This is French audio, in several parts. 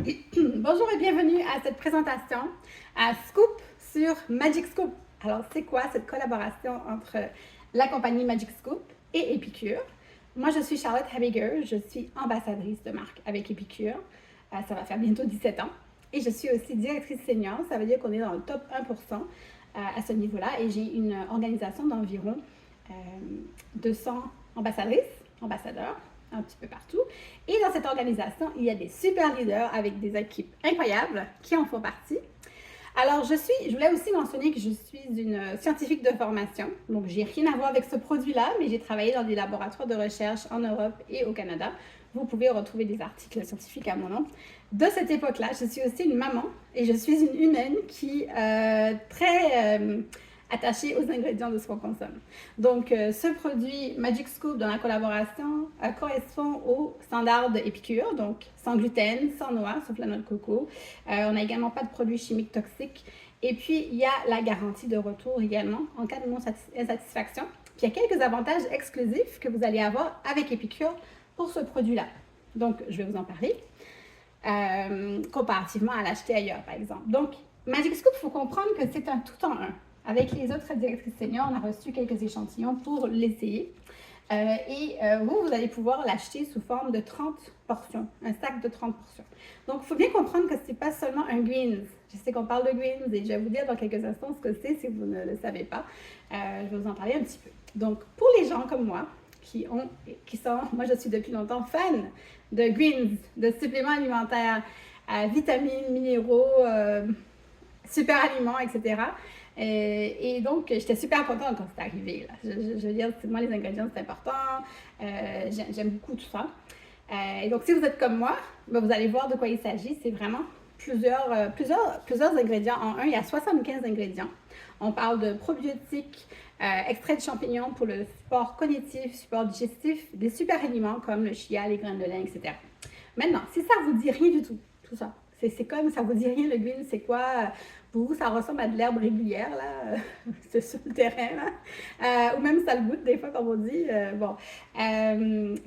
Bonjour et bienvenue à cette présentation à Scoop sur Magic Scoop. Alors, c'est quoi cette collaboration entre la compagnie Magic Scoop et Epicure? Moi, je suis Charlotte Habiger, je suis ambassadrice de marque avec Epicure. Ça va faire bientôt 17 ans. Et je suis aussi directrice senior, ça veut dire qu'on est dans le top 1% à ce niveau-là. Et j'ai une organisation d'environ 200 ambassadeurs, un petit peu partout. Et dans cette organisation, il y a des super leaders avec des équipes incroyables qui en font partie. Alors, je voulais aussi mentionner que je suis une scientifique de formation. Donc, j'ai rien à voir avec ce produit-là, mais j'ai travaillé dans des laboratoires de recherche en Europe et au Canada. Vous pouvez retrouver des articles scientifiques à mon nom. De cette époque-là, je suis aussi une maman et je suis une humaine qui très attachée aux ingrédients de ce qu'on consomme. Donc, ce produit Magic Scoop dans la collaboration correspond aux standards d'Épicure, donc sans gluten, sans noix, sauf la noix de coco. On n'a également pas de produits chimiques toxiques. Et puis, il y a la garantie de retour également en cas de non-satisfaction. Puis, il y a quelques avantages exclusifs que vous allez avoir avec Épicure pour ce produit-là. Donc, je vais vous en parler. Comparativement à l'acheter ailleurs, par exemple. Donc, Magic Scoop, il faut comprendre que c'est un tout en un. Avec les autres directrices seniors, on a reçu quelques échantillons pour l'essayer. Vous allez pouvoir l'acheter sous forme de 30 portions, un sac de 30 portions. Donc, il faut bien comprendre que ce n'est pas seulement un greens. Je sais qu'on parle de greens et je vais vous dire dans quelques instants ce que c'est si vous ne le savez pas. Je vais vous en parler un petit peu. Donc, pour les gens comme moi, moi je suis depuis longtemps fan de greens, de suppléments alimentaires, vitamines, minéraux, super aliments, etc. Et donc, j'étais super contente quand c'est arrivé. Là. Je veux dire, moi, les ingrédients, c'est important. J'aime beaucoup tout ça. Et donc, si vous êtes comme moi, ben, vous allez voir de quoi il s'agit. C'est vraiment plusieurs ingrédients en un. Il y a 75 ingrédients. On parle de probiotiques, extraits de champignons pour le support cognitif, support digestif, des super aliments comme le chia, les graines de lin, etc. Maintenant, si ça vous dit rien du tout ça, c'est comme ça vous dit rien, le green, c'est quoi? Pour vous, ça ressemble à de l'herbe régulière, là, c'est sur le terrain, là. Ou même ça le goûte, des fois, comme on dit.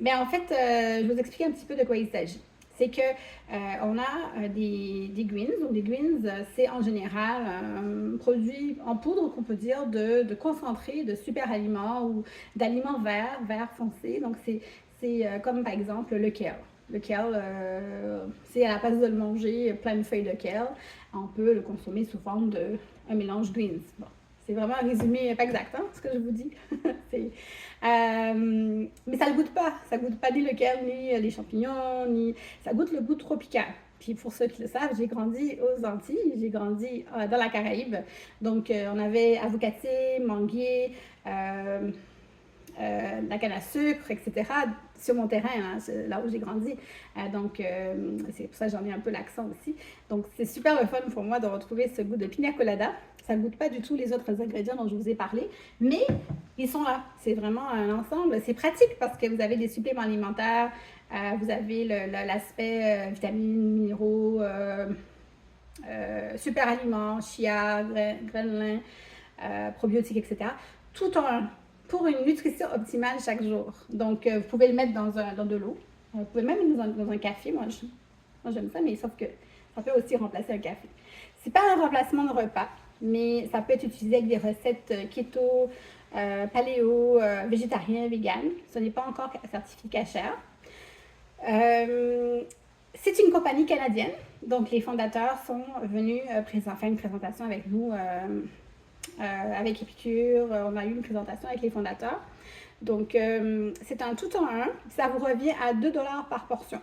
Mais en fait, je vais vous expliquer un petit peu de quoi il s'agit. C'est que on a des greens. Donc, des greens, c'est en général un produit en poudre qu'on peut dire de concentré de super aliments ou d'aliments verts foncés. Donc, c'est comme par exemple le kale. Le kale, c'est à la place de le manger plein de feuilles de kale, on peut le consommer sous forme d'un mélange greens. Bon, c'est vraiment un résumé pas exact, hein, ce que je vous dis. Mais ça ne goûte pas. Ça ne goûte pas ni le kale, ni les champignons, ça goûte le goût tropical. Puis pour ceux qui le savent, j'ai grandi aux Antilles, j'ai grandi dans la Caraïbe. Donc, on avait avocatier, manguier, la canne à sucre, etc. sur mon terrain, hein, là où j'ai grandi. C'est pour ça que j'en ai un peu l'accent aussi. Donc, c'est super le fun pour moi de retrouver ce goût de pina colada. Ça ne goûte pas du tout les autres ingrédients dont je vous ai parlé, mais ils sont là. C'est vraiment un ensemble. C'est pratique parce que vous avez des suppléments alimentaires, vous avez l'aspect vitamines, minéraux, super aliments, chia, graines de lin, probiotiques, etc. Tout en pour une nutrition optimale chaque jour. Donc, vous pouvez le mettre dans de l'eau. Vous pouvez même le mettre dans un café. Moi, j'aime ça, mais sauf que ça peut aussi remplacer un café. C'est pas un remplacement de repas, mais ça peut être utilisé avec des recettes keto, paléo, végétarien, vegan. Ce n'est pas encore certifié cachère. C'est une compagnie canadienne. Donc, les fondateurs sont venus faire une présentation avec nous avec Epicure, on a eu une présentation avec les fondateurs. Donc, c'est un tout en un. Ça vous revient à 2 $ par portion.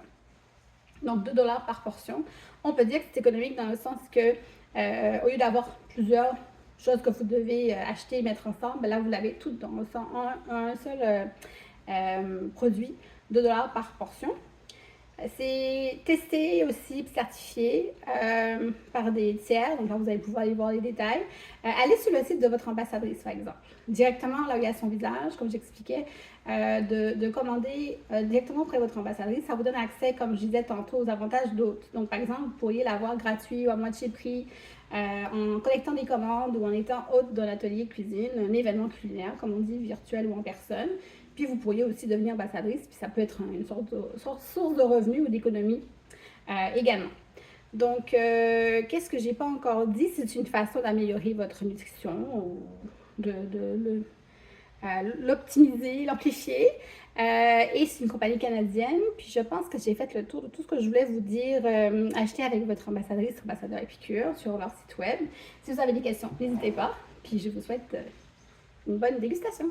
Donc, 2 $ par portion. On peut dire que c'est économique dans le sens que, au lieu d'avoir plusieurs choses que vous devez acheter et mettre ensemble, là, vous l'avez tout dans un seul produit, 2 $ par portion. C'est testé aussi, certifié par des tiers, donc là vous allez pouvoir aller voir les détails. Allez sur le site de votre ambassadrice, par exemple. Directement là où il y a son visage, comme j'expliquais, de commander directement auprès de votre ambassadrice. Ça vous donne accès, comme je disais tantôt, aux avantages d'hôtes. Donc par exemple, vous pourriez l'avoir gratuit ou à moitié prix en collectant des commandes ou en étant hôte d'un atelier cuisine, un événement culinaire, comme on dit, virtuel ou en personne. Puis vous pourriez aussi devenir ambassadrice, puis ça peut être une source de revenus ou d'économie également. Donc, qu'est-ce que j'ai pas encore dit? C'est une façon d'améliorer votre nutrition ou l'optimiser, l'amplifier. Et c'est une compagnie canadienne. Puis je pense que j'ai fait le tour de tout ce que je voulais vous dire. Achetez avec votre ambassadrice, ambassadeur Épicure sur leur site web. Si vous avez des questions, n'hésitez pas. Puis je vous souhaite une bonne dégustation.